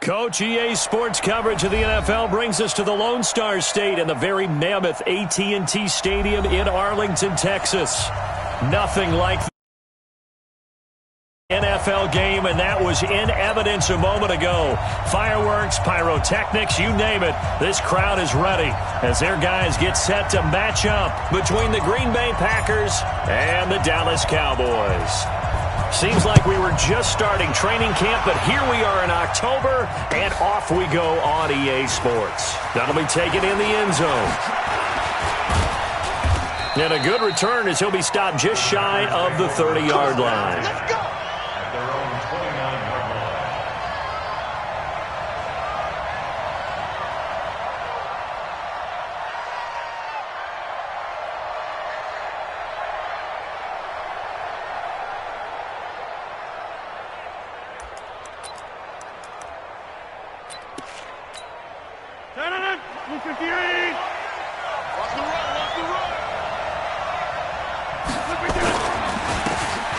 Coach, EA Sports coverage of the NFL brings us to the Lone Star State and the very mammoth AT&T Stadium in Arlington, Texas. Nothing like the NFL game, and that was in evidence a moment ago. Fireworks, pyrotechnics, you name it. This crowd is ready as their guys get set to match up between the Green Bay Packers and the Dallas Cowboys. Seems like we were just starting training camp, but here we are in October, and off we go on EA Sports. That'll be taken in the end zone. And a good return as he'll be stopped just shy of the 30-yard line. Let's go! At their own 29-yard line.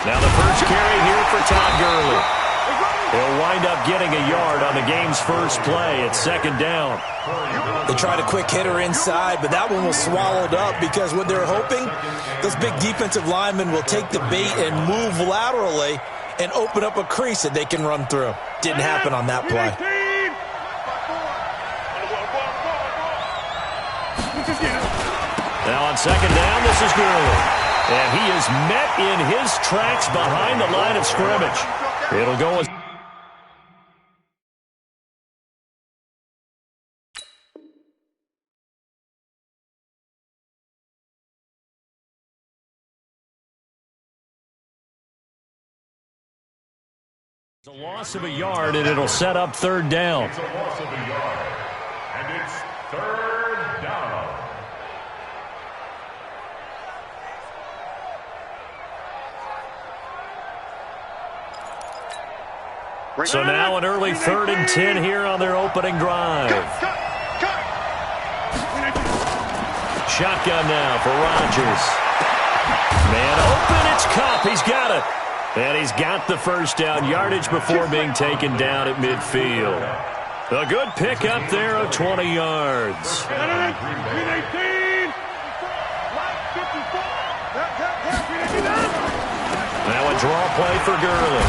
Now the first carry here for Todd Gurley. He'll wind up getting a yard on the game's first play at second down. They tried a quick hitter inside, but that one was swallowed up because what they're hoping, those big defensive linemen will take the bait and move laterally and open up a crease that they can run through. Didn't happen on that play. Now on second down, this is Gurley. And he is met in his tracks behind the line of scrimmage. It'll go as a loss of a yard, and it'll set up third down. It's a loss of a yard, and it's third down. So now an early 3rd and 10 here on their opening drive. Shotgun now for Rodgers. Man open, it's Kupp. He's got it. And he's got the first down yardage before being taken down at midfield. A good pickup there of 20 yards. Now a draw play for Gurley.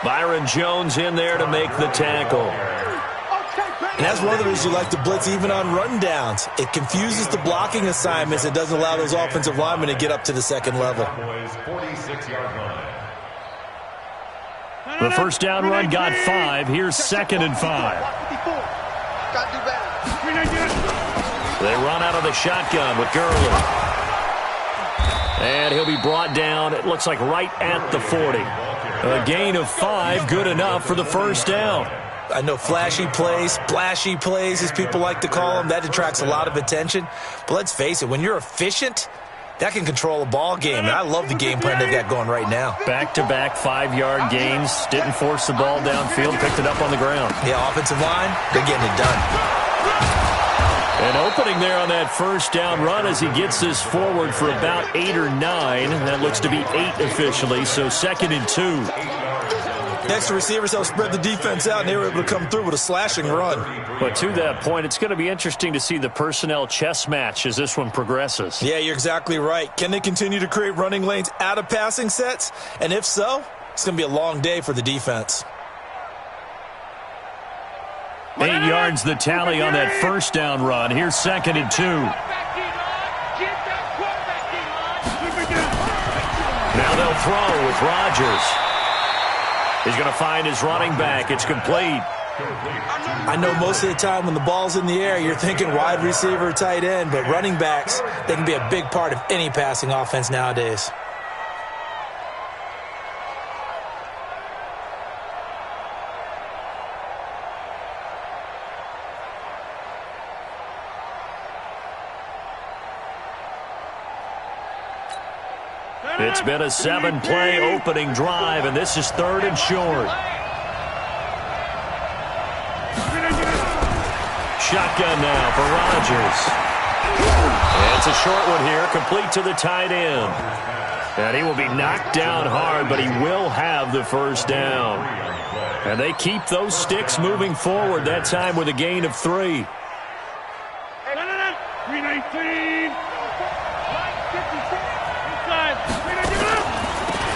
Byron Jones in there to make the tackle. And that's one of the reasons you like to blitz even on run downs. It confuses the blocking assignments. It doesn't allow those offensive linemen to get up to the second level. The first down run got 5. Here's 2nd and 5. They run out of the shotgun with Gurley. And he'll be brought down, it looks like right at the 40. A gain of 5, good enough for the first down. I know flashy plays, splashy plays, as people like to call them, that attracts a lot of attention. But let's face it, when you're efficient, that can control a ball game. And I love the game plan they've got going right now. Back-to-back 5-yard gains. Didn't force the ball downfield, picked it up on the ground. Yeah, offensive line, they're getting it done. An opening there on that first down run as he gets this forward for about 8 or 9. That looks to be 8 officially, so 2nd and 2. Next, the receivers helped spread the defense out, and they were able to come through with a slashing run. But to that point, it's going to be interesting to see the personnel chess match as this one progresses. Yeah, you're exactly right. Can they continue to create running lanes out of passing sets? And if so, it's going to be a long day for the defense. 8 yards the tally on that first down run. Here's 2nd and 2. Now they'll throw with Rodgers. He's going to find his running back. It's complete. I know most of the time when the ball's in the air, you're thinking wide receiver, tight end, but running backs, they can be a big part of any passing offense nowadays. It's been a 7-play opening drive, and this is 3rd and short. Shotgun now for Rodgers. And it's a short one here, complete to the tight end. And he will be knocked down hard, but he will have the first down. And they keep those sticks moving forward, that time with a gain of 3. 319.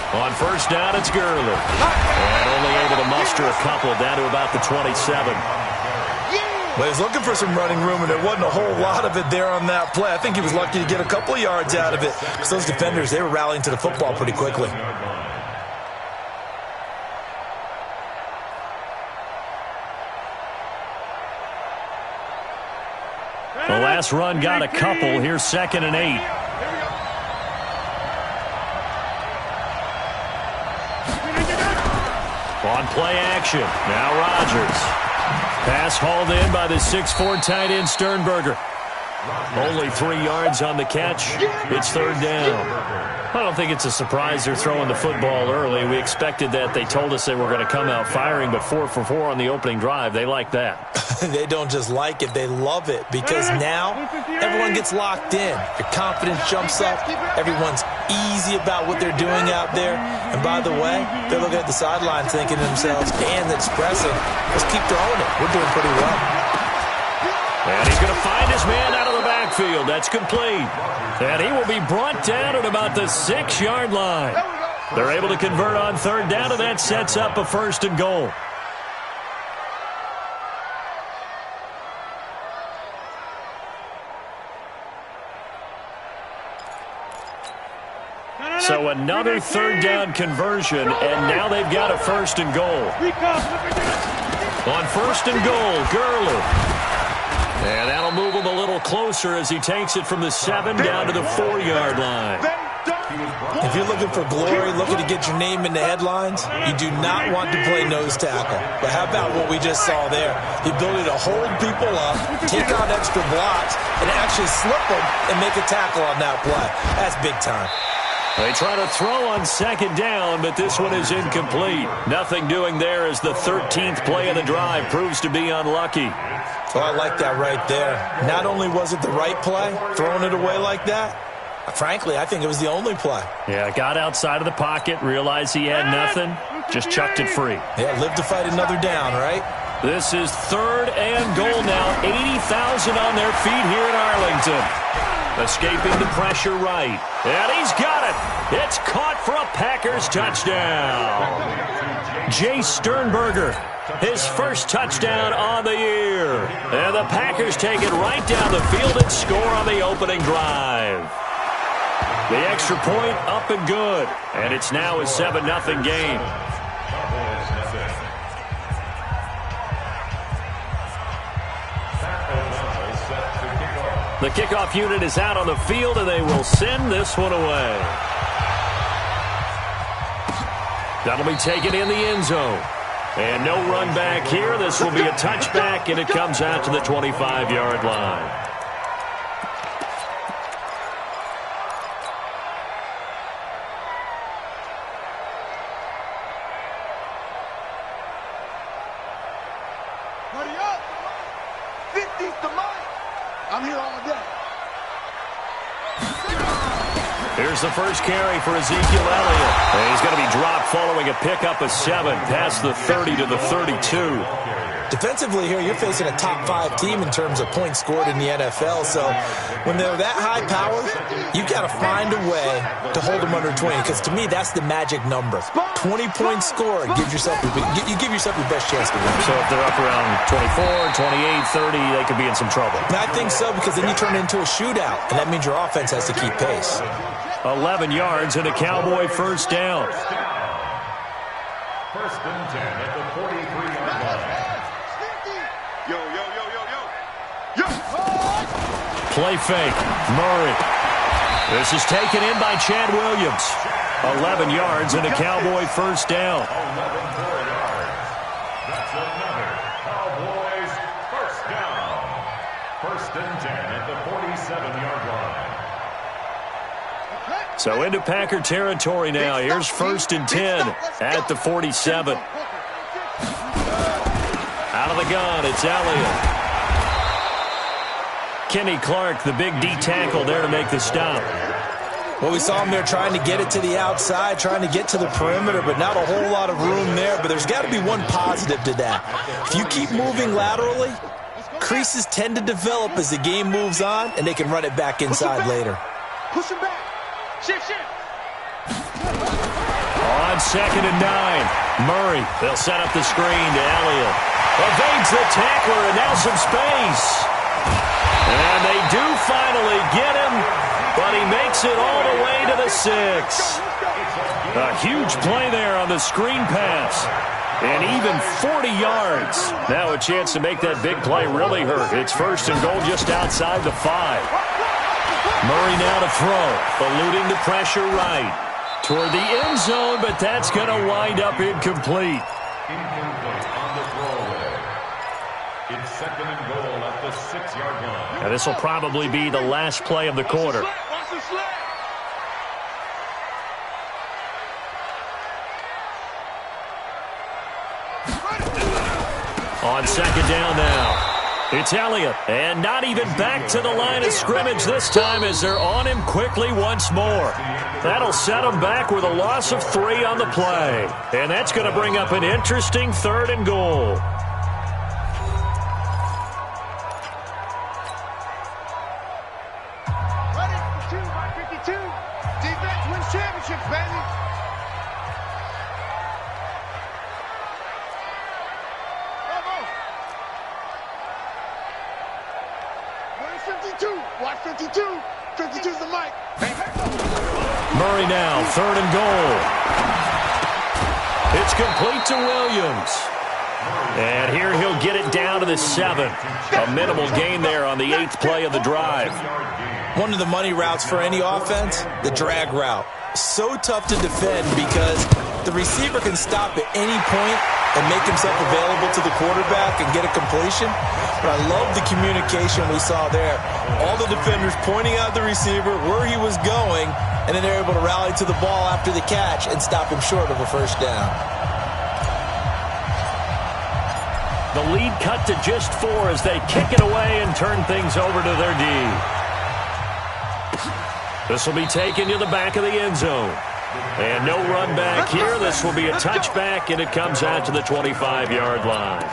On first down, it's Gurley. And only able to muster a couple down to about the 27. Well, he's looking for some running room, and there wasn't a whole lot of it there on that play. I think he was lucky to get a couple of yards out of it because those defenders, they were rallying to the football pretty quickly. The last run got a couple. Here's 2nd and 8. On play action. Now Rodgers. Pass hauled in by the 6'4" tight end Sternberger. Only 3 yards on the catch. It's 3rd down. I don't think it's a surprise they're throwing the football early. We expected that. They told us they were going to come out firing, but 4 for 4 on the opening drive. They like that. They don't just like it, they love it, because now everyone gets locked in. Your confidence jumps up. Everyone's easy about what they're doing out there. And by the way, they're looking at the sideline thinking to themselves and expressing, let's keep throwing it. We're doing pretty well. And he's going to find his man out of the backfield. That's complete. And he will be brought down at about the 6-yard line. They're able to convert on 3rd down, and that sets up a 1st and goal. So another 3rd down conversion, and now they've got a 1st and goal. On 1st and goal, Gurley. And that'll move him a little closer as he takes it from the 7 down to the 4-yard line. If you're looking for glory, looking to get your name in the headlines, you do not want to play nose tackle. But how about what we just saw there? The ability to hold people up, take on extra blocks, and actually slip them and make a tackle on that play. That's big time. They try to throw on 2nd down, but this one is incomplete. Nothing doing there as the 13th play of the drive proves to be unlucky. Oh, I like that right there. Not only was it the right play, throwing it away like that, frankly, I think it was the only play. Yeah, got outside of the pocket, realized he had nothing, just chucked it free. Yeah, live to fight another down, right? This is 3rd and goal now. 80,000 on their feet here in Arlington. Escaping the pressure right. And he's got it. It's caught for a Packers touchdown. Jay Sternberger, his first touchdown on the year. And the Packers take it right down the field and score on the opening drive. The extra point up and good. And it's now a 7-0 game. The kickoff unit is out on the field, and they will send this one away. That'll be taken in the end zone. And no run back here. This will be a touchback, and it comes out to the 25-yard line. Hurry up! 50's the money! I'm here all day. Here's the first carry for Ezekiel Elliott. And he's going to be dropped following a pickup of 7 past the 30 to the 32. Defensively here, you're facing a top-5 team in terms of points scored in the NFL. So when they're that high power, you got to find a way to hold them under 20. Because to me, that's the magic number. 20 points scored gives yourself you give yourself your best chance to win. So if they're up around 24, 28, 30, they could be in some trouble. And I think so, because then you turn it into a shootout, and that means your offense has to keep pace. 11 yards and a Cowboy first down. 1st and 10 at the 43-yard line. Yo, yo, yo, yo, yo. Yo! Play fake. Murray. This is taken in by Chad Williams. 11 yards and a Cowboy first down. 11 yards. That's another Cowboys first down. 1st and 10 at the 47-yard line. So into Packer territory now. Here's 1st and 10 at the 47. Out of the gun, it's Elliott. Kenny Clark, the big D tackle there to make the stop. Well, we saw him there trying to get it to the outside, trying to get to the perimeter, but not a whole lot of room there. But there's got to be one positive to that. If you keep moving laterally, creases tend to develop as the game moves on, and they can run it back inside later. Push him back. Shift. On 2nd and 9, Murray. They'll set up the screen to Elliott. Evades the tackler, and now some space. And they do finally get him, but he makes it all the way to the 6. A huge play there on the screen pass. And even 40 yards. Now a chance to make that big play really hurt. It's 1st and goal just outside the 5. Murray now to throw, eluding the pressure right. Toward the end zone, but that's going to wind up incomplete. Incomplete on the throwaway. It's 2nd and goal at the 6-yard line. Now this will probably be the last play of the quarter. On 2nd down now. It's Elliott, and not even back to the line of scrimmage this time as they're on him quickly once more. That'll set him back with a loss of 3 on the play. And that's going to bring up an interesting 3rd and goal. Ready for 2 by 52. Defense wins championships, baby. Where's 52? Watch 52. 52's the mic. Murray now, 3rd and goal. It's complete to Williams. And here he'll get it down to the 7. A minimal gain there on the 8th play of the drive. One of the money routes for any offense, the drag route. So tough to defend because the receiver can stop at any point and make himself available to the quarterback and get a completion. But I love the communication we saw there. All the defenders pointing out the receiver, where he was going, and then they're able to rally to the ball after the catch and stop him short of a 1st down. The lead cut to just 4 as they kick it away and turn things over to their D. This will be taken to the back of the end zone. And no run back here. This will be a touchback, and it comes out to the 25-yard line.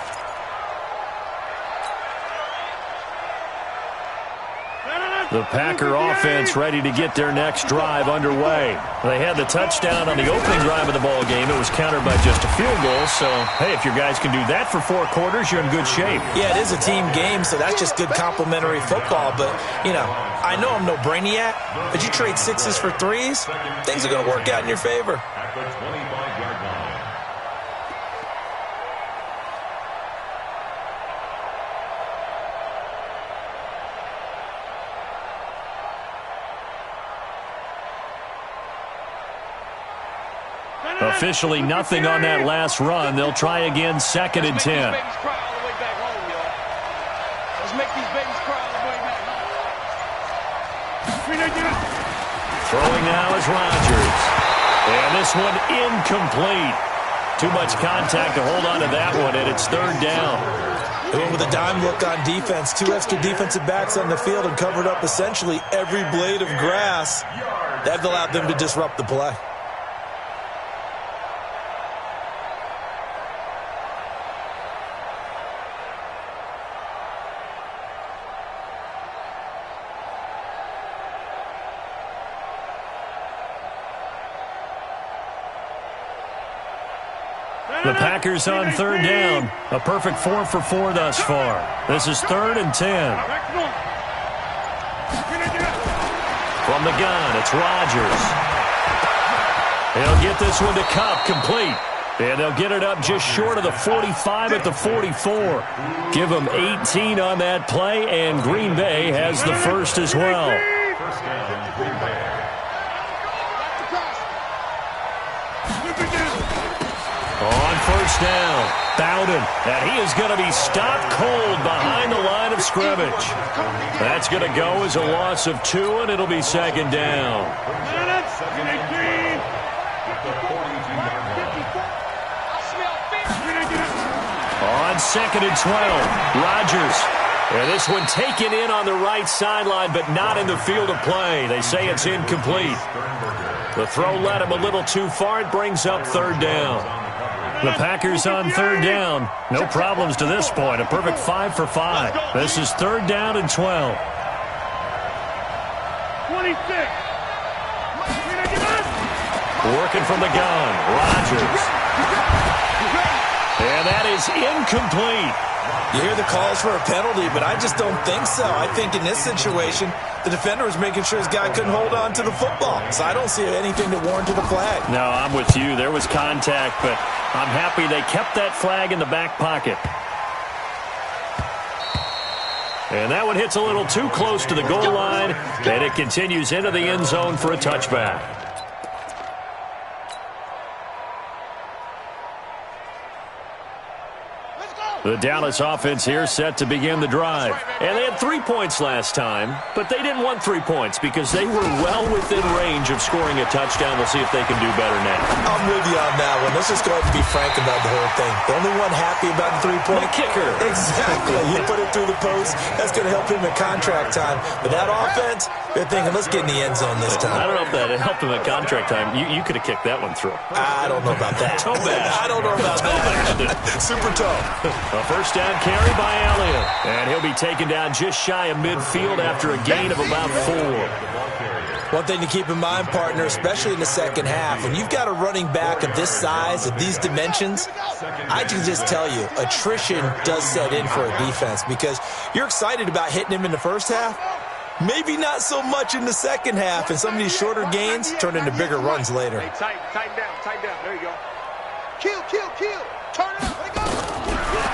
The Packer offense ready to get their next drive underway. They had the touchdown on the opening drive of the ball game. It was countered by just a field goal. So, hey, if your guys can do that for 4 quarters, you're in good shape. Yeah, it is a team game, so that's just good complimentary football. But, you know, I know I'm no brainiac, but you trade 6s for 3s, things are going to work out in your favor. At the 25-yard line. Officially nothing on that last run. They'll try again, 2nd and 10. Let's make these babies cry all the way back home. Throwing now is Rodgers. And this one incomplete. Too much contact to hold on to that one, and it's 3rd down. They went with a dime look on defense. 2 extra defensive backs on the field and covered up essentially every blade of grass. That allowed them to disrupt the play. The Packers on 3rd down. A perfect 4 for 4 thus far. This is 3rd and 10. From the gun, it's Rodgers. He'll get this one to Kupp, complete. And they'll get it up just short of the 45 at the 44. Give them 18 on that play, and Green Bay has the first as well. First down, Green Bay. On 1st down, Bowden, and he is going to be stopped cold behind the line of scrimmage. That's going to go as a loss of 2, and it'll be 2nd down. On 2nd and 12, Rodgers And this one taken in on the right sideline, but not in the field of play. They say it's incomplete. The throw led him a little too far. It brings up third down. The Packers on third down. No problems to this point. A perfect 5 for 5. This is third down and 12. 26. Working from the gun. Rodgers. And that is incomplete. You hear the calls for a penalty, but I just don't think so. I think in this situation, the defender was making sure his guy couldn't hold on to the football. So I don't see anything to warrant the flag. No, I'm with you. There was contact, but I'm happy they kept that flag in the back pocket. And that one hits a little too close to the goal line, and it continues into the end zone for a touchback. The Dallas offense here set to begin the drive. And they had 3 points last time, but they didn't want 3 points because they were well within range of scoring a touchdown. We'll see if they can do better now. I'm with you on that one. Let's just go ahead and be frank about the whole thing. The only one happy about the 3-point kicker. Exactly. You put it through the post. That's going to help him at contract time. But that offense, they're thinking, let's get in the end zone this time. I don't know if that helped him at contract time. You could have kicked that one through. I don't know about that. Toe bash. I don't know about that. Super toe. A first down carry by Elliott. And he'll be taken down just shy of midfield after a gain of about 4. One thing to keep in mind, partner, especially in the second half, when you've got a running back of this size, of these dimensions, I can just tell you, attrition does set in for a defense because you're excited about hitting him in the first half. Maybe not so much in the second half, and some of these shorter gains turn into bigger runs later. Hey, tighten down. There you go. Kill. Turn it up. Let it go.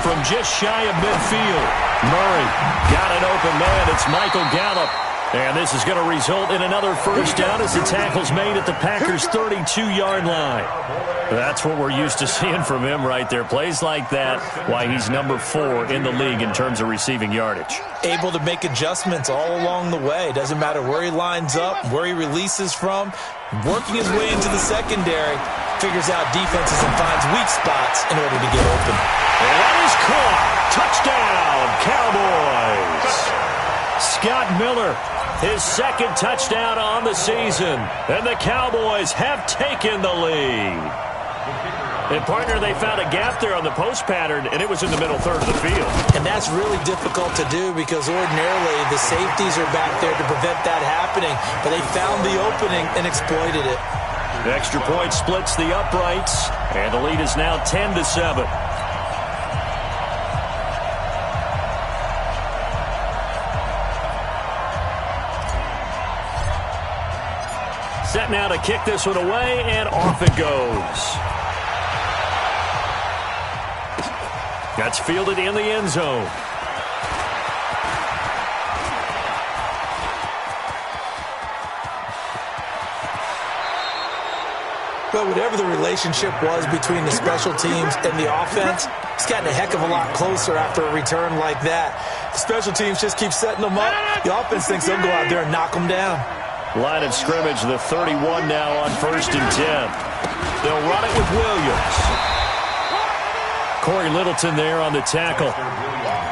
From just shy of midfield, Murray got an open man. It's Michael Gallup. And this is going to result in another first down as the tackle's made at the Packers' 32-yard line. That's what we're used to seeing from him right there. Plays like that, why he's number 4 in the league in terms of receiving yardage. Able to make adjustments all along the way. Doesn't matter where he lines up, where he releases from. Working his way into the secondary, figures out defenses and finds weak spots in order to get open. And that is caught. Touchdown, Cowboys. Scott Miller, his second touchdown on the season. And the Cowboys have taken the lead. And, partner, they found a gap there on the post pattern, and it was in the middle third of the field. And that's really difficult to do because ordinarily the safeties are back there to prevent that happening. But they found the opening and exploited it. The extra point splits the uprights, and the lead is now 10-7. Set now to kick this one away, and off it goes. That's fielded in the end zone. But whatever the relationship was between the special teams and the offense, it's gotten a heck of a lot closer after a return like that. The special teams just keep setting them up. The offense thinks they'll go out there and knock them down. Line of scrimmage, the 31 now on 1st and 10. They'll run it with Williams. Corey Littleton there on the tackle.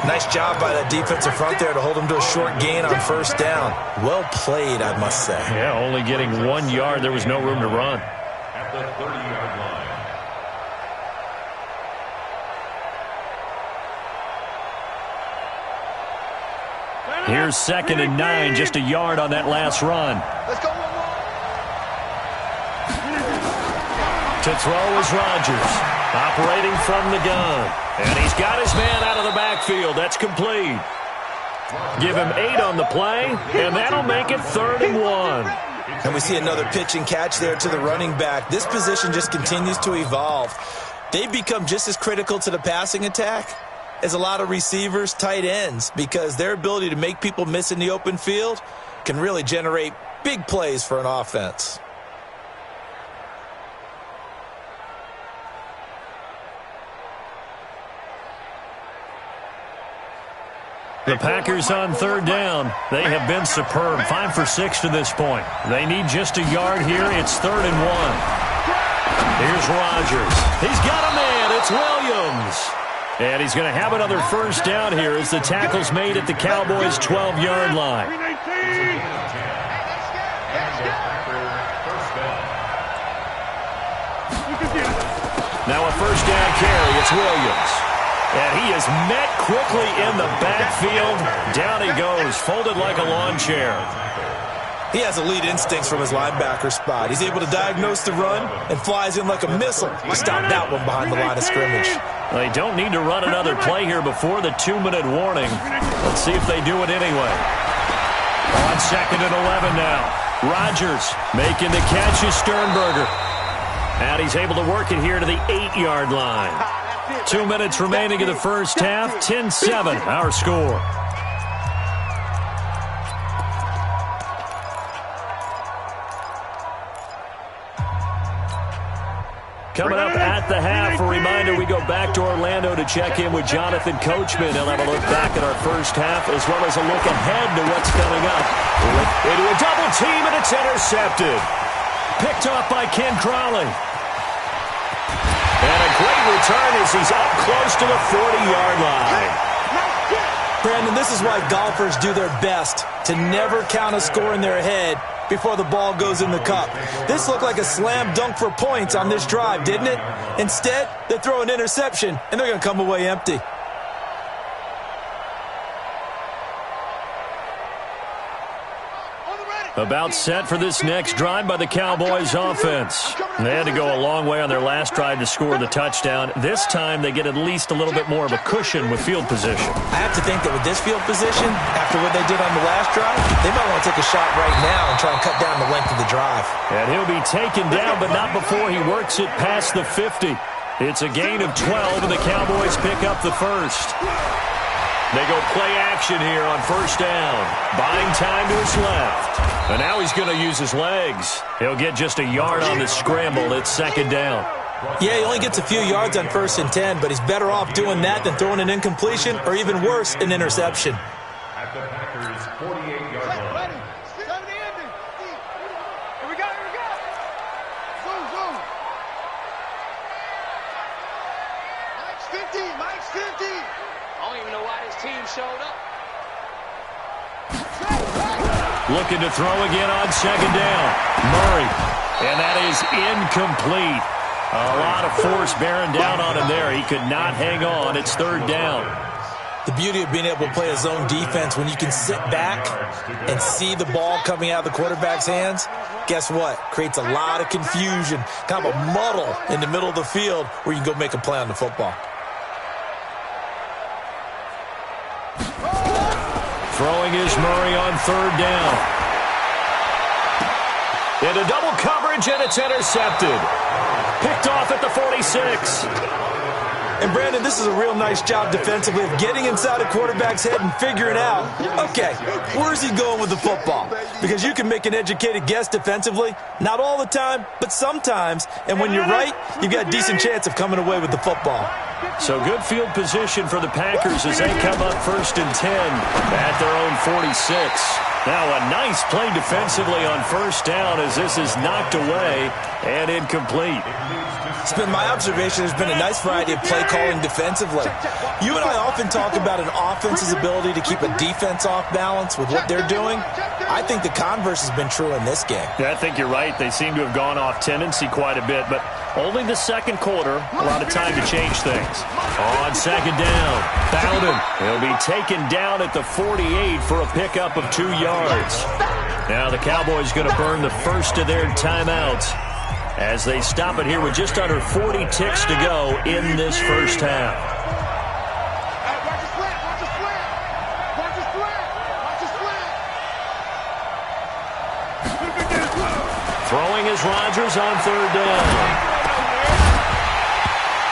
Nice job by that defensive front there to hold him to a short gain on first down. Well played, I must say. Yeah, only getting 1 yard. There was no room to run. At the 30-yard line. Here's 2nd and 9, just a yard on that last run. Let's go. To throw is Rodgers, operating from the gun. And he's got his man out of the backfield. That's complete. Give him 8 on the play, and that'll make it 3rd and 1. And we see another pitch and catch there to the running back. This position just continues to evolve. They've become just as critical to the passing attack as a lot of receivers, tight ends, because their ability to make people miss in the open field can really generate big plays for an offense. The Packers on 3rd down. They have been superb. 5 for 6 to this point. They need just a yard here. It's 3rd and 1. Here's Rodgers. He's got a man. It's Williams. And he's going to have another first down here as the tackle's made at the Cowboys' 12-yard line. Now a first down carry. It's Williams. And he is met quickly in the backfield. Down he goes, folded like a lawn chair. He has elite instincts from his linebacker spot. He's able to diagnose the run and flies in like a missile to stop that one behind the line of scrimmage. They don't need to run another play here before the 2-minute warning. Let's see if they do it anyway. On 2nd and 11 now. Rodgers making the catch is Sternberger. And he's able to work it here to the 8-yard line. 2 minutes remaining in the first half. 10-7, our score. Coming up at the half, a reminder, we go back to Orlando to check in with Jonathan Coachman. He'll have a look back at our first half as well as a look ahead to what's coming up. Into a double team, and it's intercepted. Picked off by Ken Crawley. And a great return as he's up close to the 40-yard line. Brandon, this is why golfers do their best to never count a score in their head before the ball goes in the cup. This looked like a slam dunk for points on this drive, didn't it? Instead, they throw an interception, and they're going to come away empty. About set for this next drive by the Cowboys offense. They had to go a long way on their last drive to score the touchdown. This time they get at least a little bit more of a cushion with field position. I have to think that with this field position, after what they did on the last drive, they might want to take a shot right now and try and cut down the length of the drive. And he'll be taken down, but not before he works it past the 50. It's a gain of 12, and the Cowboys pick up the first. They go play action here on first down. Buying time to his left. And now he's going to use his legs. He'll get just a yard on the scramble. It's 2nd down. Yeah, he only gets a few yards on 1st and 10, but he's better off doing that than throwing an incompletion or even worse, an interception. At the Packers' 48-yard line. Here we go. Zoom. Mike's 50. I don't even know why this team showed up. Looking to throw again on 2nd down. Murray. And that is incomplete. A lot of force bearing down on him there. He could not hang on. It's 3rd down. The beauty of being able to play a zone defense when you can sit back and see the ball coming out of the quarterback's hands, guess what? Creates a lot of confusion, kind of a muddle in the middle of the field where you can go make a play on the football. Throwing is Murray on 3rd down. Into double coverage, and it's intercepted. Picked off at the 46. And, Brandon, this is a real nice job defensively of getting inside a quarterback's head and figuring out, okay, where's he going with the football? Because you can make an educated guess defensively, not all the time, but sometimes. And when you're right, you've got a decent chance of coming away with the football. So good field position for the Packers as they come up 1st and 10 at their own 46. Now a nice play defensively on 1st down as this is knocked away and incomplete. It's been my observation there's been a nice variety of play calling defensively. You and I often talk about an offense's ability to keep a defense off balance with what they're doing. I think the converse has been true in this game. Yeah, I think you're right. They seem to have gone off tendency quite a bit, but only the 2nd quarter, a lot of time to change things. On 2nd down, Bowden. He'll be taken down at the 48 for a pickup of 2 yards. Now the Cowboys going to burn the first of their timeouts as they stop it here with just under 40 ticks to go in this first half. Throwing is Rodgers on 3rd down.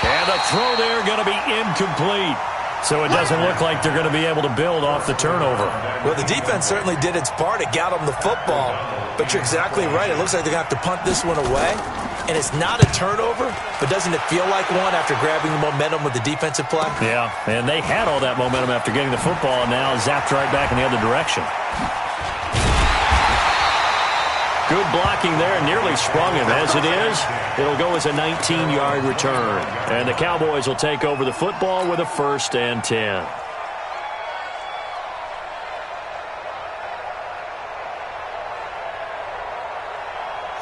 And the throw there going to be incomplete. So it doesn't look like they're going to be able to build off the turnover. Well, the defense certainly did its part. It got them the football. But you're exactly right. It looks like they're going to have to punt this one away. And it's not a turnover, but doesn't it feel like one after grabbing the momentum with the defensive play? Yeah, and they had all that momentum after getting the football, and now zapped right back in the other direction. Good blocking there, nearly sprung him. As it is, it'll go as a 19-yard return. And the Cowboys will take over the football with a 1st and 10.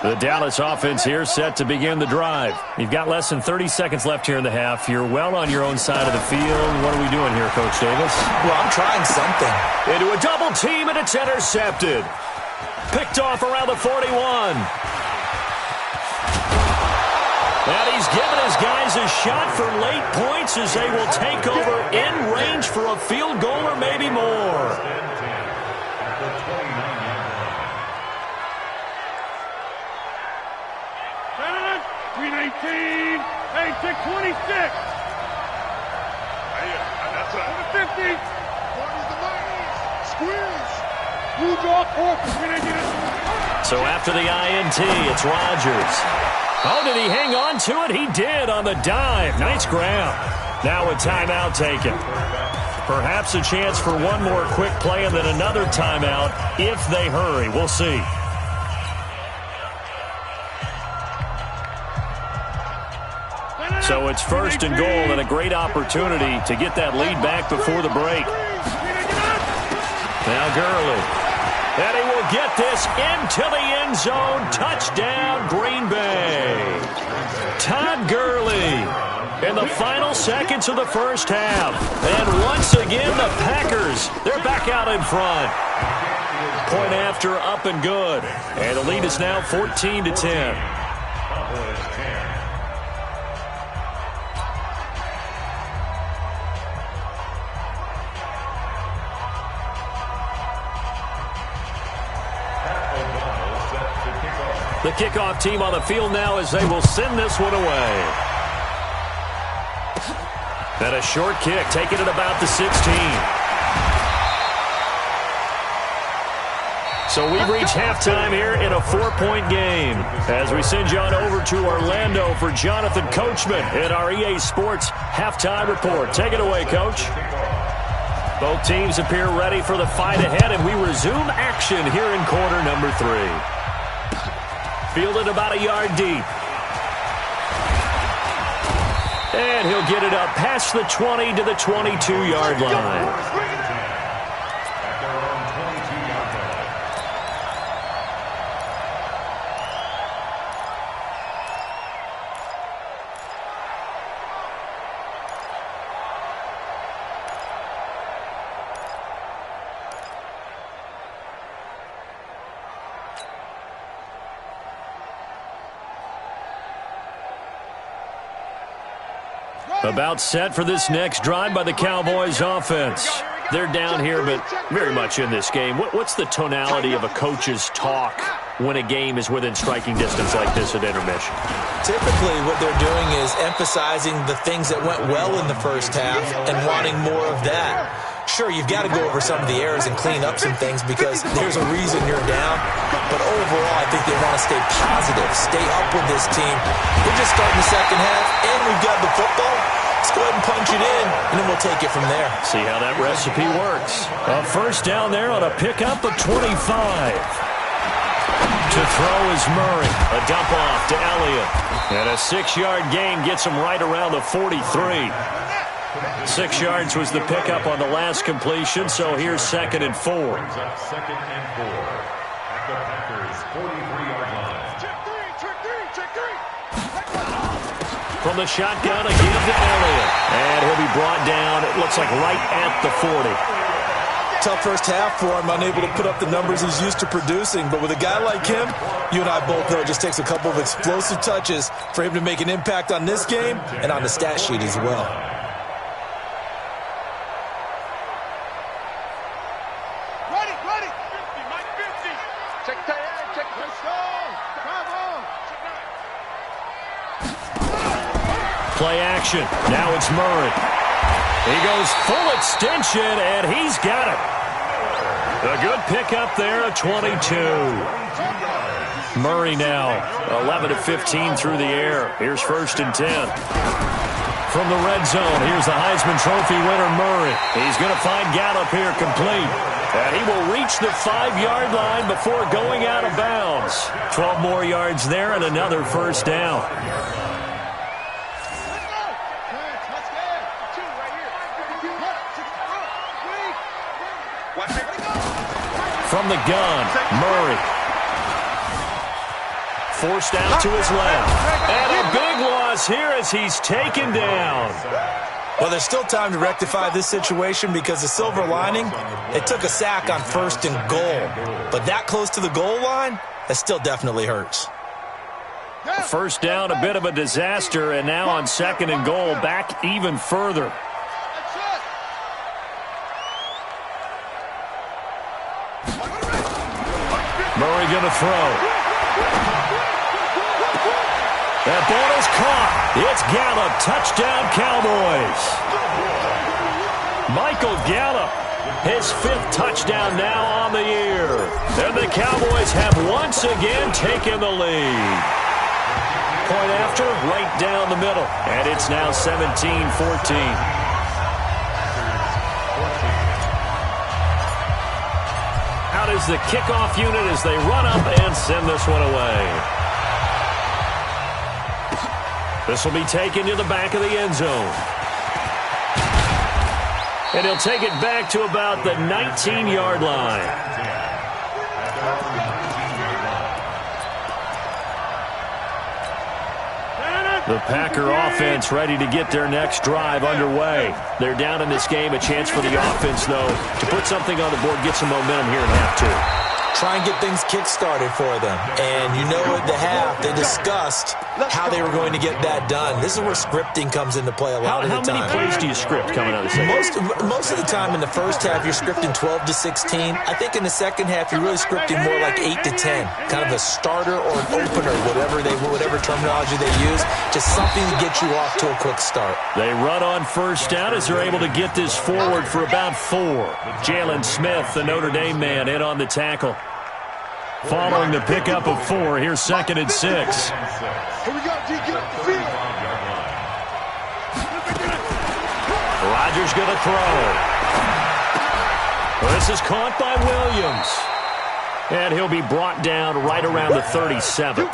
The Dallas offense here set to begin the drive. You've got less than 30 seconds left here in the half. You're well on your own side of the field. What are we doing here, Coach Davis? Well, I'm trying something. Into a double team, and it's intercepted. Picked off around the 41. And he's given his guys a shot for late points as they will take over in range for a field goal or maybe more. 319, 8626. That's a 50. 40's the money. Squeeze. You draw 4. So after the INT, it's Rodgers. Oh, did he hang on to it? He did on the dive. Nice grab. Now a timeout taken. Perhaps a chance for one more quick play and then another timeout if they hurry. We'll see. So it's 1st and goal and a great opportunity to get that lead back before the break. Now Gurley. And he will get this into the end zone. Touchdown, Green Bay. Todd Gurley in the final seconds of the first half. And once again, the Packers, they're back out in front. Point after, up and good. And the lead is now 14-10. The kickoff team on the field now as they will send this one away. And a short kick, taking it about the 16. So we've reached halftime here in a 4-point game as we send you on over to Orlando for Jonathan Coachman in our EA Sports Halftime Report. Take it away, Coach. Both teams appear ready for the fight ahead, and we resume action here in quarter number 3. Fielded about a yard deep. And he'll get it up past the 20 to the 22-yard line. About set for this next drive by the Cowboys offense. They're down here, but very much in this game. What's the tonality of a coach's talk when a game is within striking distance like this at intermission? Typically, what they're doing is emphasizing the things that went well in the first half and wanting more of that. Sure, you've got to go over some of the errors and clean up some things because there's a reason you're down. But overall, I think they want to stay positive, stay up with this team. We're just starting the second half, and we've got the football. Let's go ahead and punch it in, and then we'll take it from there. See how that recipe works. A first down there on a pickup of 25. To throw is Murray. A dump off to Elliott. And a 6-yard gain gets him right around the 43. 6 yards was the pickup on the last completion, so here's 2nd and 4. 2nd and 4 at the Packers' 43-yard line. Check three. From the shotgun, a give to Elliott. And he'll be brought down, it looks like right at the 40. Tough first half for him, unable to put up the numbers he's used to producing. But with a guy like him, you and I both know it just takes a couple of explosive touches for him to make an impact on this game and on the stat sheet as well. Ready. 50, Mike 50. Check tight end, check. Let's go. Come on. Play action. Now it's Murray. He goes full extension, and he's got it. A good pickup there at 22. Murray now 11 of 15 through the air. Here's 1st and 10. From the red zone, here's the Heisman Trophy winner, Murray. He's going to find Gallup here complete. And he will reach the 5-yard line before going out of bounds. 12 more yards there and another first down. From the gun, Murray. Forced out to his left. And a big loss here as he's taken down. Well, there's still time to rectify this situation because the silver lining, it took a sack on 1st and goal. But that close to the goal line, that still definitely hurts. First down, a bit of a disaster, and now on 2nd and goal, back even further. Murray going to throw. That ball is caught. It's Gallup. Touchdown, Cowboys. Michael Gallup, his 5th touchdown now on the year. And the Cowboys have once again taken the lead. Point after, right down the middle. And it's now 17-14. Out is the kickoff unit as they run up and send this one away. This will be taken to the back of the end zone. And he'll take it back to about the 19-yard line. The Packer offense ready to get their next drive underway. They're down in this game. A chance for the offense, though, to put something on the board, get some momentum here in half 2. Try and get things kick-started for them. And you know at the half, they discussed how they were going to get that done. This is where scripting comes into play a lot of the time. How many plays do you script coming out of the second? Most of the time in the first half, you're scripting 12 to 16. I think in the second half, you're really scripting more like 8 to 10. Kind of a starter or an opener, whatever terminology they use. Just something to get you off to a quick start. They run on first down as they're able to get this forward for about 4. Jalen Smith, the Notre Dame man, in on the tackle. Following the pickup of 4, here's 2nd and 6. Here we go, G, get up the field. Rodgers going to throw. This is caught by Williams. And he'll be brought down right around the 37.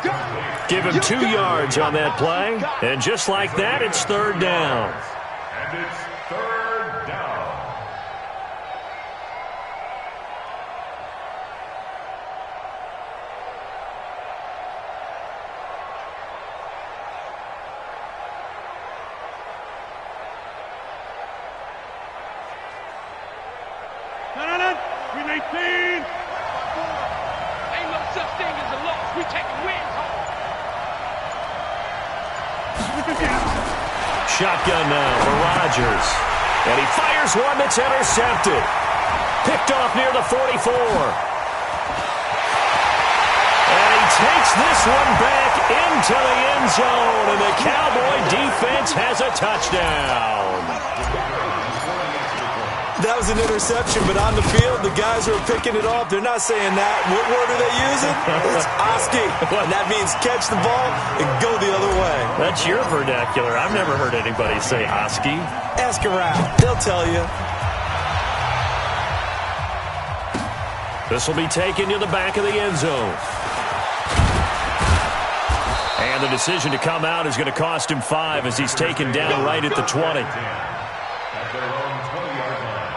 Give him 2 yards on that play. And just like that, it's 3rd down. And it's 3rd down. Shotgun now for Rodgers. And he fires one that's intercepted. Picked off near the 44. And he takes this one back into the end zone. And the Cowboy defense has a touchdown. That was an interception, but on the field, the guys who are picking it off, they're not saying that. What word are they using? It's Oski. And that means catch the ball and go the other way. That's your vernacular. I've never heard anybody say Oski. Ask around. They'll tell you. This will be taken to the back of the end zone. And the decision to come out is going to cost him 5 as he's taken down right at the 20. At their own 20-yard line.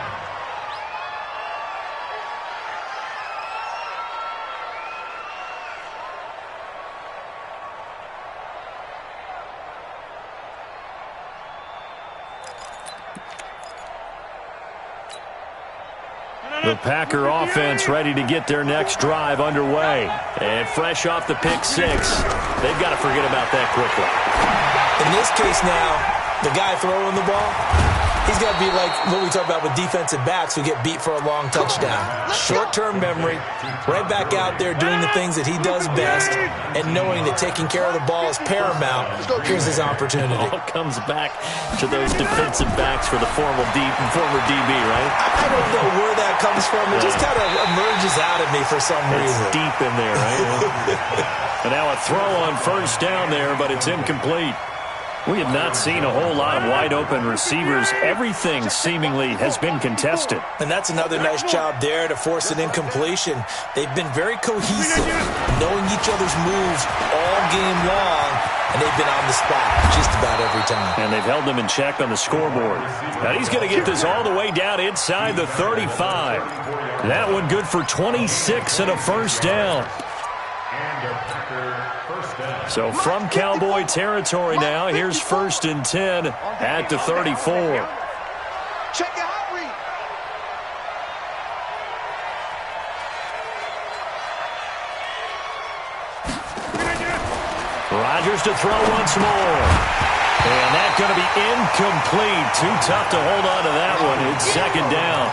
The Packer offense ready to get their next drive underway. And fresh off the pick 6, they've got to forget about that quickly. In this case now, the guy throwing the ball, he's got to be like what we talk about with defensive backs who get beat for a long touchdown. Short-term memory, right back out there doing the things that he does best, and knowing that taking care of the ball is paramount. Here's his opportunity. It all comes back to those defensive backs for the former DB, right? I don't know where that comes from. It just kind of emerges out of me for some reason. It's deep in there, right? And now a throw on first down there, but it's incomplete. We have not seen a whole lot of wide-open receivers. Everything seemingly has been contested. And that's another nice job there to force an incompletion. They've been very cohesive, knowing each other's moves all game long, and they've been on the spot just about every time. And they've held them in check on the scoreboard. Now he's going to get this all the way down inside the 35. That one good for 26 and a first down. So from Cowboy territory now, here's 1st and 10 at the 34. Check your hot read. Rodgers to throw once more. And that's going to be incomplete. Too tough to hold on to that one. It's 2nd down.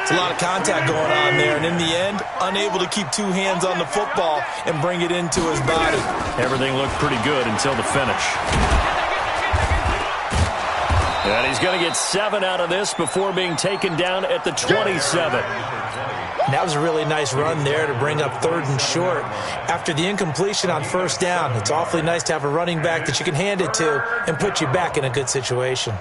It's a lot of contact going on there, and in the end, unable to keep two hands on the football and bring it into his body. Everything looked pretty good until the finish. And he's going to get 7 out of this before being taken down at the 27. That was a really nice run there to bring up 3rd and short. After the incompletion on 1st down, it's awfully nice to have a running back that you can hand it to and put you back in a good situation.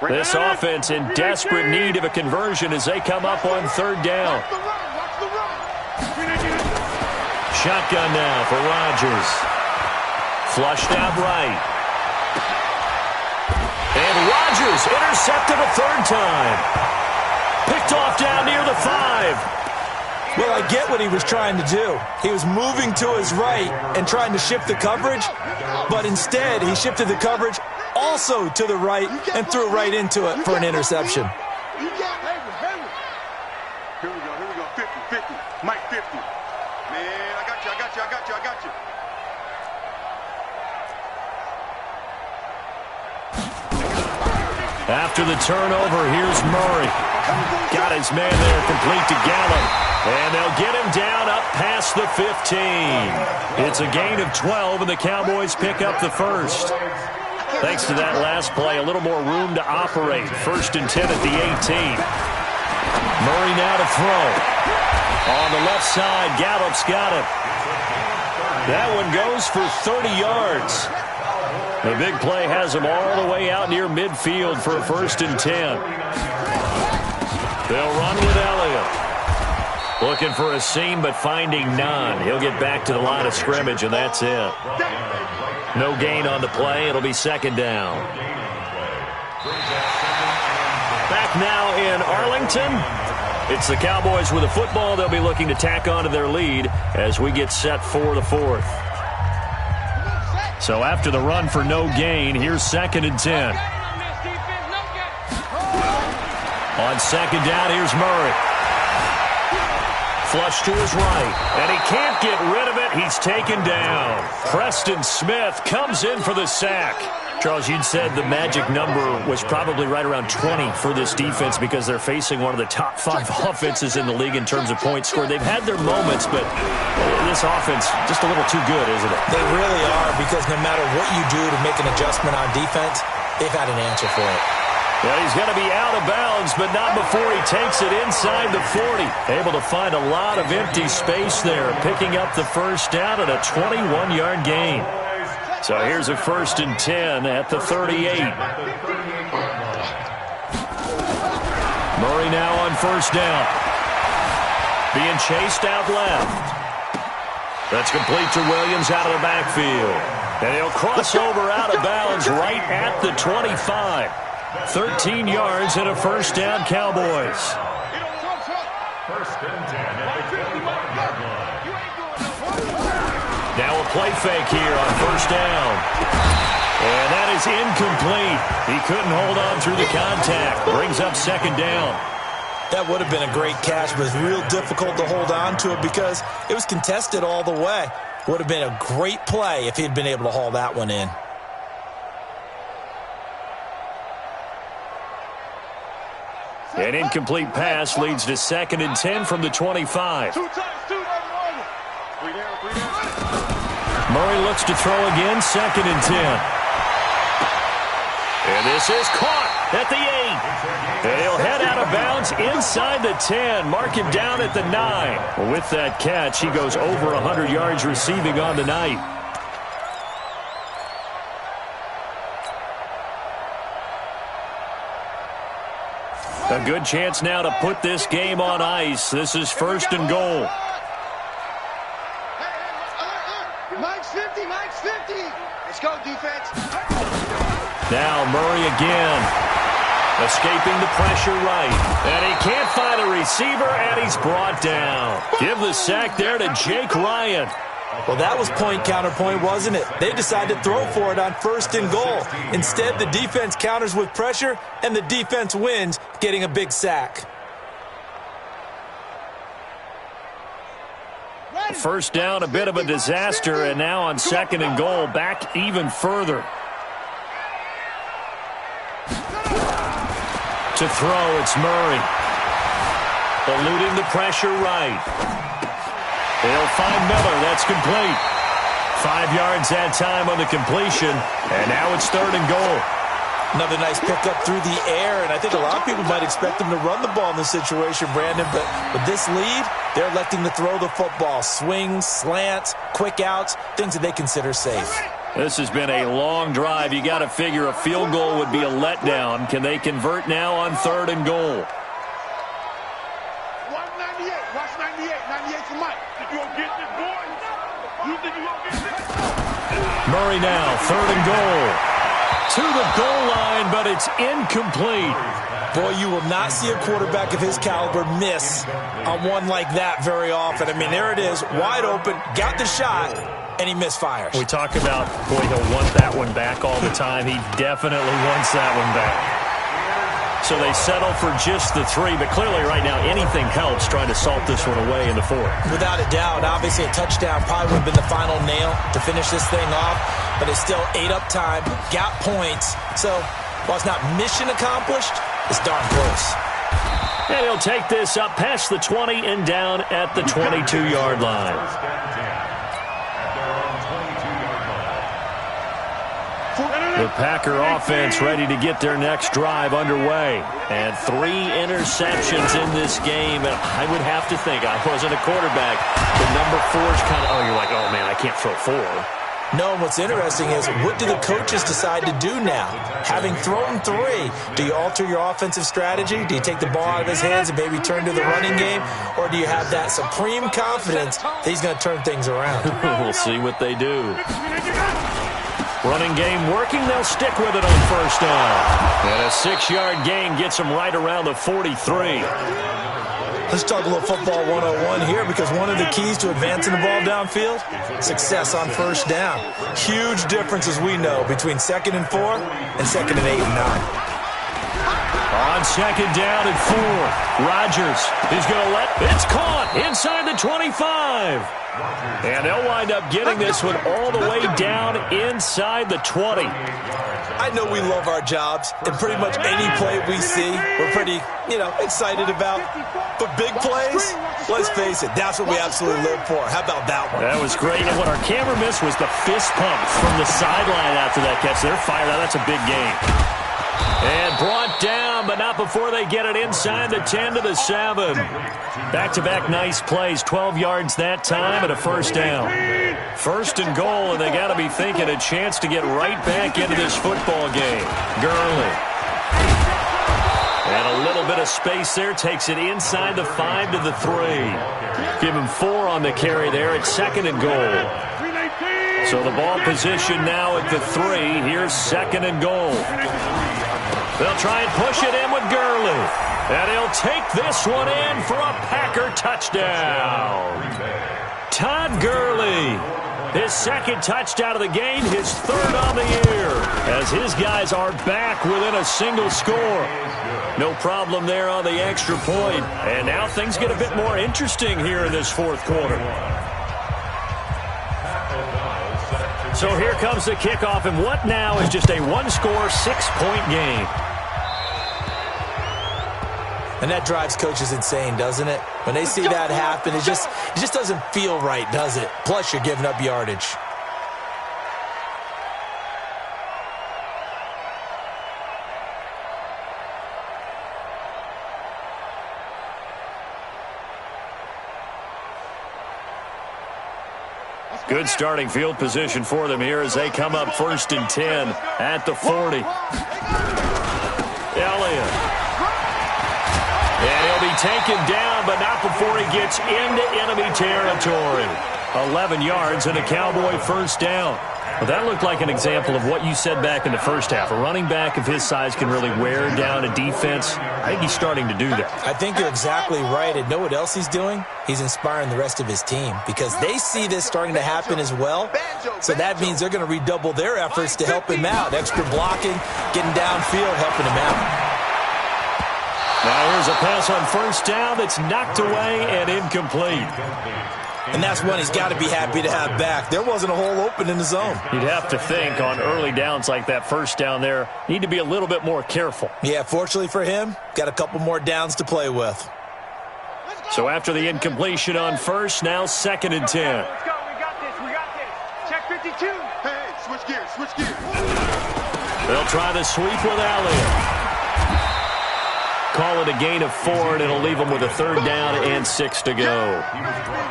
This offense in desperate need of a conversion as they come up on 3rd down. Shotgun now for Rodgers. Flushed out right. And Rodgers intercepted a 3rd time. Picked off down near the 5. Well, I get what he was trying to do. He was moving to his right and trying to shift the coverage, but instead he shifted the coverage also to the right and threw right into it for an interception. Here we go. 50. Mike 50. Man, I got you. After the turnover, here's Murray. Got his man there, complete to Gallup. And they'll get him down up past the 15. It's a gain of 12, and the Cowboys pick up the first. Thanks to that last play, a little more room to operate. 1st and 10 at the 18. Murray now to throw. On the left side, Gallup's got it. That one goes for 30 yards. The big play has him all the way out near midfield for a 1st and 10. They'll run with Elliott. Looking for a seam, but finding none. He'll get back to the line of scrimmage, and that's it. No gain on the play. It'll be 2nd down. Back now in Arlington. It's the Cowboys with the football. They'll be looking to tack on to their lead as we get set for the 4th. So after the run for no gain, here's 2nd and 10. On 2nd down, here's Murray. Flush to his right, and he can't get rid of it. He's taken down. Preston Smith comes in for the sack. Charles, you'd said the magic number was probably right around 20 for this defense because they're facing one of the top 5 offenses in the league in terms of points scored. They've had their moments, but this offense just a little too good, isn't it? They really are, because no matter what you do to make an adjustment on defense, they've had an answer for it. Well, he's going to be out of bounds, but not before he takes it inside the 40. Able to find a lot of empty space there, picking up the first down at a 21-yard gain. So here's a 1st and 10 at the 38. Murray now on 1st down. Being chased out left. That's complete to Williams out of the backfield. And he'll cross over out of bounds right at the 25. 13 yards and a 1st down, Cowboys. 1st and 10 at the 25-yard line. Now a play fake here on 1st down. And that is incomplete. He couldn't hold on through the contact. Brings up 2nd down. That would have been a great catch, but it's real difficult to hold on to it because it was contested all the way. Would have been a great play if he'd been able to haul that one in. An incomplete pass leads to 2nd and 10 from the 25. Murray looks to throw again, 2nd and 10. And this is caught at the 8. And he'll head out of bounds inside the 10. Mark him down at the 9. With that catch, he goes over 100 yards receiving on the night. A good chance now to put this game on ice. This is 1st and goal. Mike's 50, Mike's 50. Let's go, defense. Now Murray again. Escaping the pressure right. And he can't find a receiver, and he's brought down. Give the sack there to Jake Ryan. Well, that was point counterpoint, wasn't it? They decided to throw for it on 1st and goal. Instead, the defense counters with pressure, and the defense wins, getting a big sack. First down, a bit of a disaster, and now on 2nd and goal, back even further. To throw, it's Murray. Eluding the pressure right. They'll find Miller. That's complete. 5 yards that time on the completion, and now it's 3rd and goal. Another nice pickup through the air, and I think a lot of people might expect them to run the ball in this situation, Brandon, but with this lead, they're electing to throw the football. Swings, slants, quick outs, things that they consider safe. This has been a long drive. You got to figure a field goal would be a letdown. Can they convert now on 3rd and goal? 198. Watch 98. 98 for Mike. Think you gonna get this, boy? You think you gonna get this? Murray now, 3rd and goal. To the goal line, but it's incomplete. Boy, you will not see a quarterback of his caliber miss on one like that very often. I mean, there it is, wide open, got the shot, and he misfires. We talk about, boy, he'll want that one back all the time. He definitely wants that one back. So they settle for just the 3, but clearly right now anything helps trying to salt this one away in the 4th. Without a doubt, obviously a touchdown probably would have been the final nail to finish this thing off, but it's still ate up time, got points. So while it's not mission accomplished, it's darn close. And he'll take this up past the 20 and down at the 22-yard line. The Packer offense ready to get their next drive underway. And 3 interceptions in this game. And I would have to think, I wasn't a quarterback, the number 4 is kind of, you're like, oh, man, I can't throw 4. No, what's interesting is, what do the coaches decide to do now? Having thrown 3, do you alter your offensive strategy? Do you take the ball out of his hands and maybe turn to the running game? Or do you have that supreme confidence that he's going to turn things around? We'll see what they do. Running game working, they'll stick with it on 1st down. And a 6-yard gain gets them right around the 43. Let's talk a little football 101 here, because one of the keys to advancing the ball downfield, success on 1st down. Huge difference, as we know, between 2nd and 4 and 2nd and 8 and 9. On 2nd down and 4, Rodgers is going to it's caught inside the 25. And they'll wind up getting this one all the way down inside the 20. I know we love our jobs, and pretty much any play we see, we're pretty, excited about. But big plays, let's face it, that's what we absolutely live for. How about that one? That was great. And what our camera missed was the fist pump from the sideline after that catch. They're fired out. That's a big game. And brought down, but not before they get it inside the 10 to the 7. Back-to-back nice plays, 12 yards that time and a 1st down. 1st and goal, and they got to be thinking a chance to get right back into this football game. Gurley. And a little bit of space there, takes it inside the 5 to the 3. Give him 4 on the carry there at 2nd and goal. So the ball position now at the 3. Here's 2nd and goal. They'll try and push it in with Gurley. And he'll take this one in for a Packer touchdown. Todd Gurley, his 2nd touchdown of the game, his 3rd on the year, as his guys are back within a single score. No problem there on the extra point. And now things get a bit more interesting here in this 4th quarter. So here comes the kickoff, and what now is just a 1-score, 6-point game. And that drives coaches insane, doesn't it? When they see that happen, it just doesn't feel right, does it? Plus, you're giving up yardage. Good starting field position for them here as they come up 1st and 10 at the 40. Elliott. And he'll be taken down, but not before he gets into enemy territory. 11 yards and a Cowboy first down. Well, that looked like an example of what you said back in the first half. A running back of his size can really wear down a defense. I think he's starting to do that. I think you're exactly right. And know what else he's doing? He's inspiring the rest of his team because they see this starting to happen as well. So that means they're going to redouble their efforts to help him out. Extra blocking, getting downfield, helping him out. Now here's a pass on first down that's knocked away and incomplete. And that's one he's got to be happy to have back. There wasn't a hole open in the zone. You'd have to think on early downs like that first down there, need to be a little bit more careful. Yeah, fortunately for him, got a couple more downs to play with. So after the incompletion on first, now 2nd and 10. Let's go. We got this. Check 52. Hey, switch gears. They'll try the sweep with Elliott. Call it a gain of 4, and it'll leave them with a 3rd down and 6 to go.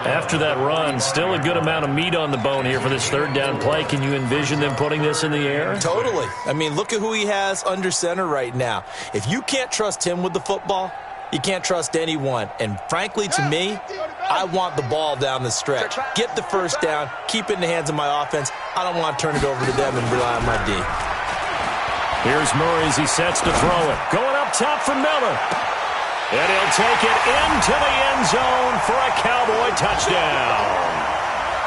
After that run, still a good amount of meat on the bone here for this 3rd down play. Can you envision them putting this in the air? Totally. I mean, look at who he has under center right now. If you can't trust him with the football, you can't trust anyone. And frankly, to me, I want the ball down the stretch. Get the first down, keep it in the hands of my offense. I don't want to turn it over to them and rely on my D. Here's Murray as he sets to throw it. Going up top for Miller. And he'll take it into the end zone for a Cowboy touchdown.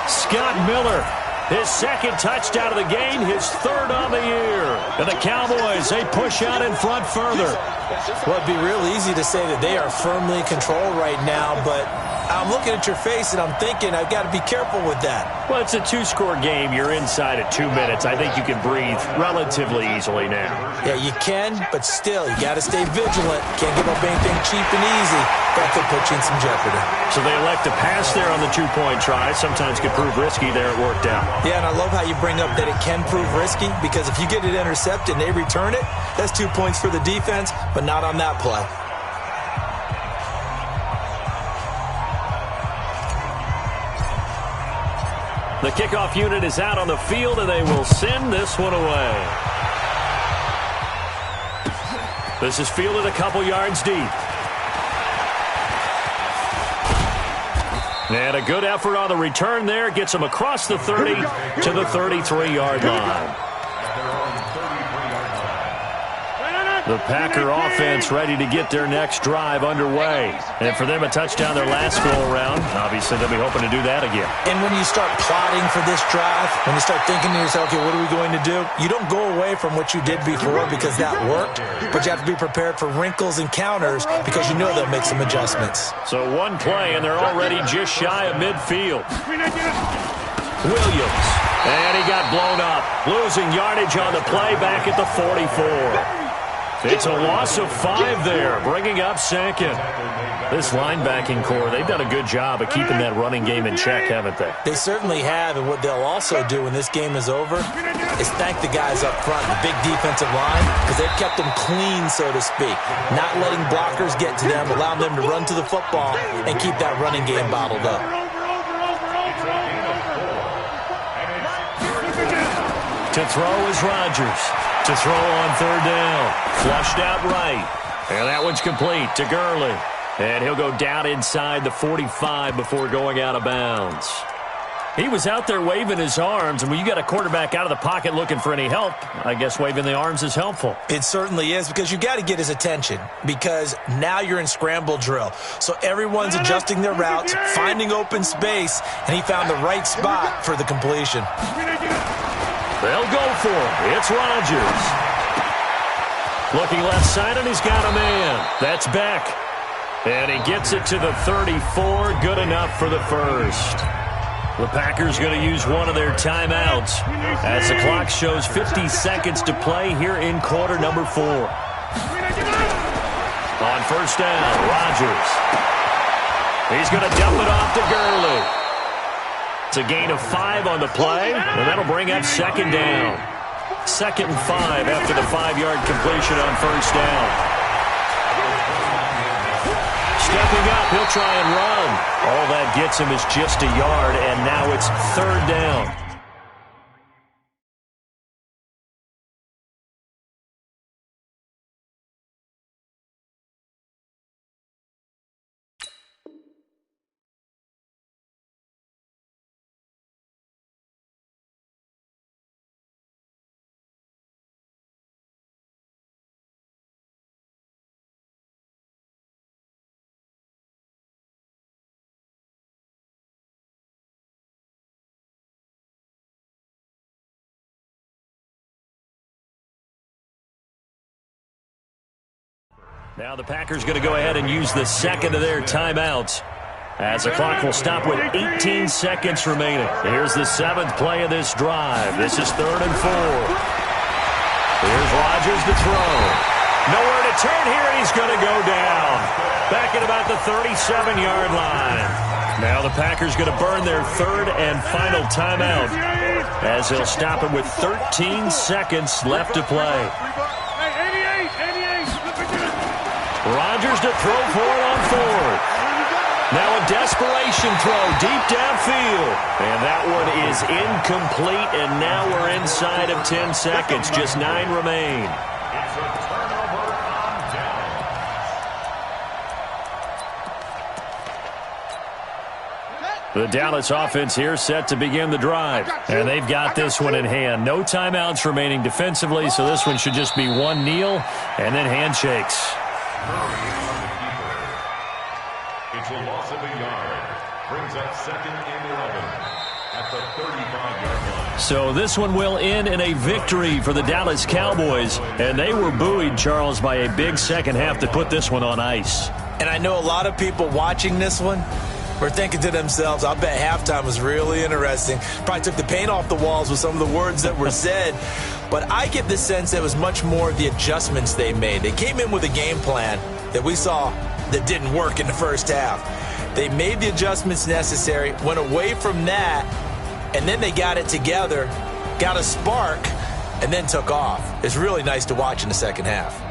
Scott Miller, his 2nd touchdown of the game, his 3rd on the year. And the Cowboys, they push out in front further. Well, it'd be real easy to say that they are firmly in control right now, but I'm looking at your face and I'm thinking I've got to be careful with that. Well, it's a 2-score game. You're inside at 2 minutes. I think you can breathe relatively easily now. Yeah, you can, but still, you got to stay vigilant. Can't give up anything cheap and easy. That could put you in some jeopardy. So they elect to pass there on the 2-point try. Sometimes could prove risky. There it worked out. Yeah, and I love how you bring up that it can prove risky because if you get it intercepted and they return it, that's 2 points for the defense, but not on that play. The kickoff unit is out on the field, and they will send this one away. This is fielded a couple yards deep. And a good effort on the return there. Gets them across the 30 to the 33-yard line. The Packer offense ready to get their next drive underway. And for them, a touchdown their last go-around. Obviously, they'll be hoping to do that again. And when you start plotting for this drive, when you start thinking to yourself, okay, what are we going to do? You don't go away from what you did before because that worked, but you have to be prepared for wrinkles and counters because you know they'll make some adjustments. So one play, and they're already just shy of midfield. Williams. And he got blown up. Losing yardage on the play back at the 44. It's a loss of 5 there, bringing up 2nd. This linebacking core, they've done a good job of keeping that running game in check, haven't they? They certainly have, and what they'll also do when this game is over is thank the guys up front, the big defensive line, because they've kept them clean, so to speak. Not letting blockers get to them, allowing them to run to the football and keep that running game bottled up. To throw is Rodgers. To throw on 3rd down. Flushed out right. And that one's complete to Gurley. And he'll go down inside the 45 before going out of bounds. He was out there waving his arms, and when you got a quarterback out of the pocket looking for any help, I guess waving the arms is helpful. It certainly is, because you got to get his attention, because now you're in scramble drill. So everyone's adjusting their routes, finding open space, and he found the right spot for the completion. They'll go for it. It's Rodgers. Looking left side, and he's got a man. That's Beck. And he gets it to the 34. Good enough for the first. The Packers going to use one of their timeouts as the clock shows 50 seconds to play here in quarter number 4. On first down, Rodgers. He's going to dump it off to Gurley. It's a gain of 5 on the play, and that'll bring up second down. 2nd and 5 after the 5-yard completion on first down. Stepping up, he'll try and run. All that gets him is just a yard, and now it's 3rd down. Now the Packers going to go ahead and use the second of their timeouts, as the clock will stop with 18 seconds remaining. Here's the 7th play of this drive. This is 3rd and 4. Here's Rodgers to throw. Nowhere to turn here, and he's going to go down. Back at about the 37-yard line. Now the Packers going to burn their 3rd and final timeout, as they'll stop it with 13 seconds left to play. Rodgers to throw for it on 4th. Now a desperation throw deep downfield. And that one is incomplete, and now we're inside of 10 seconds. Just 9 remain. It's a turnover on downs. The Dallas offense here set to begin the drive. And they've got this one in hand. No timeouts remaining defensively, so this one should just be one kneel and then handshakes. It's a loss of a yard. Brings up 2nd and 11 at the 35-yard line. So this one will end in a victory for the Dallas Cowboys. And they were buoyed, Charles, by a big second half to put this one on ice. And I know a lot of people watching this one were thinking to themselves, I bet halftime was really interesting. Probably took the paint off the walls with some of the words that were said. But I get the sense that it was much more of the adjustments they made. They came in with a game plan that we saw that didn't work in the first half. They made the adjustments necessary, went away from that, and then they got it together, got a spark, and then took off. It's really nice to watch in the second half.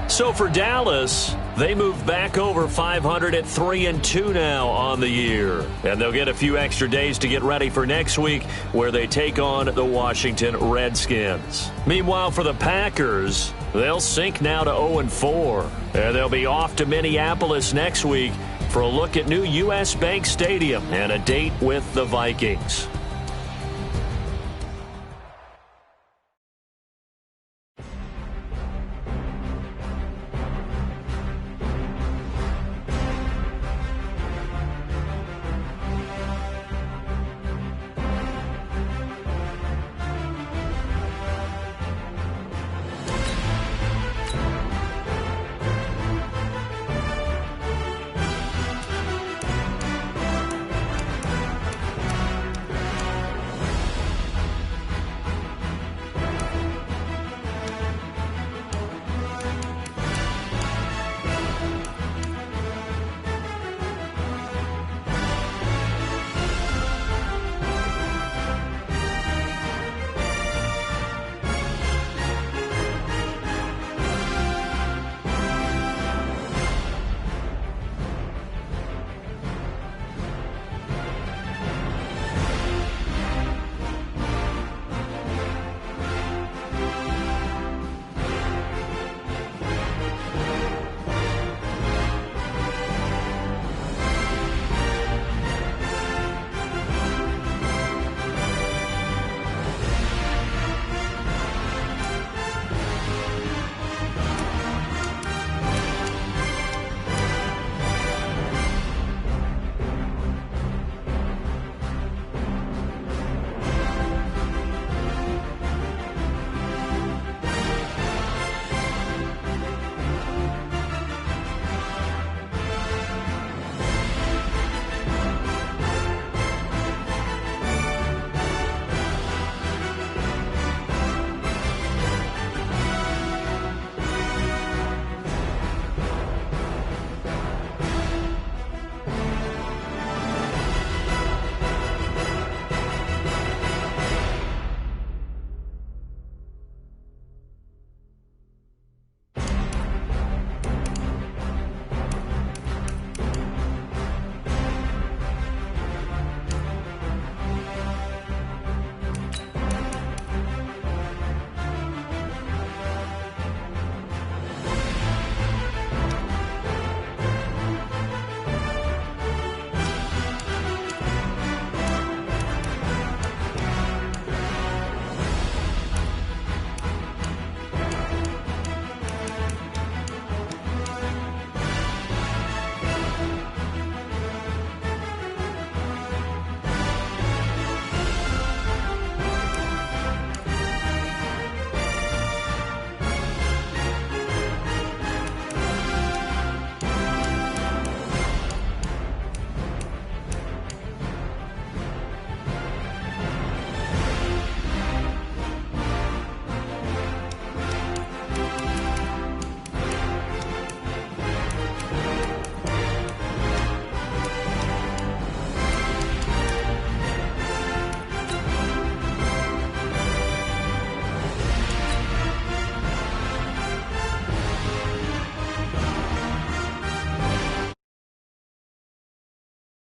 So for Dallas, they move back over 500 at 3-2 now on the year. And they'll get a few extra days to get ready for next week, where they take on the Washington Redskins. Meanwhile, for the Packers, they'll sink now to 0-4. And they'll be off to Minneapolis next week for a look at new U.S. Bank Stadium and a date with the Vikings.